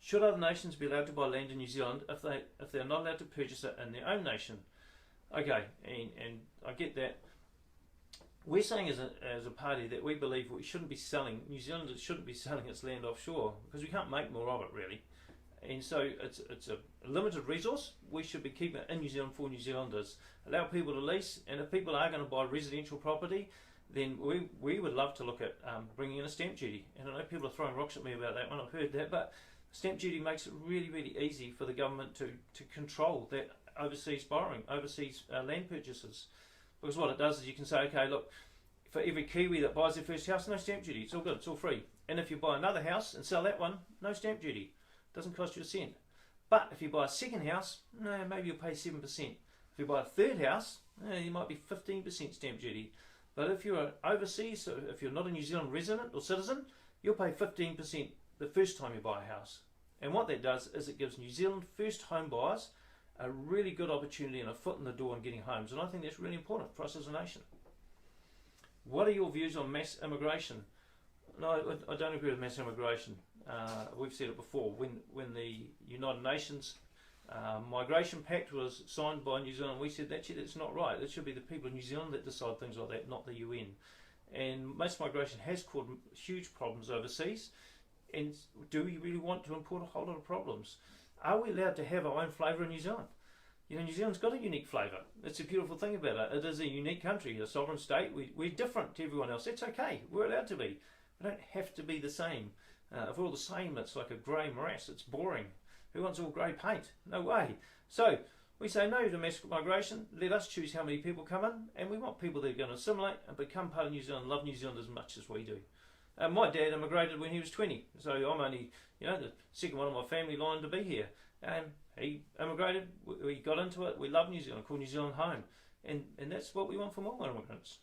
Should other nations be allowed to buy land in New Zealand if they're not allowed to purchase it in their own nation? Okay, and I get that. We're saying as a party that we believe we shouldn't be selling, New Zealanders shouldn't be selling its land offshore because we can't make more of it really. And so it's a limited resource. We should be keeping it in New Zealand for New Zealanders. Allow people to lease, and if people are going to buy residential property, then we would love to look at bringing in a stamp duty. And I know people are throwing rocks at me about that when I've heard that, but stamp duty makes it really, really easy for the government to control that overseas borrowing, overseas land purchases. Because what it does is you can say, okay, look, for every Kiwi that buys their first house, no stamp duty. It's all good, it's all free. And if you buy another house and sell that one, no stamp duty. Doesn't cost you a cent. But if you buy a second house, no, maybe you'll pay 7%. If you buy a third house, you might be 15% stamp duty. But if you're overseas, so if you're not a New Zealand resident or citizen, you'll pay 15% the first time you buy a house. And what that does is it gives New Zealand first home buyers a really good opportunity and a foot in the door in getting homes. And I think that's really important for us as a nation. What are your views on mass immigration? No, I don't agree with mass immigration. We've said it before. When the United Nations Migration Pact was signed by New Zealand, we said that's not right. It should be the people of New Zealand that decide things like that, not the UN. And mass migration has caused huge problems overseas. And do we really want to import a whole lot of problems? Are we allowed to have our own flavour in New Zealand? You know, New Zealand's got a unique flavour. It's a beautiful thing about it. It is a unique country, a sovereign state. We're different to everyone else. It's okay. We're allowed to be. We don't have to be the same. If we're all the same, it's like a grey morass. It's boring. Who wants all grey paint? No way. So we say no to mass migration. Let us choose how many people come in, and we want people that are going to assimilate and become part of New Zealand, love New Zealand as much as we do. My dad immigrated when he was 20, so I'm only, the second one of my family line to be here. And he immigrated, we got into it, we love New Zealand, call New Zealand home. And that's what we want from all immigrants.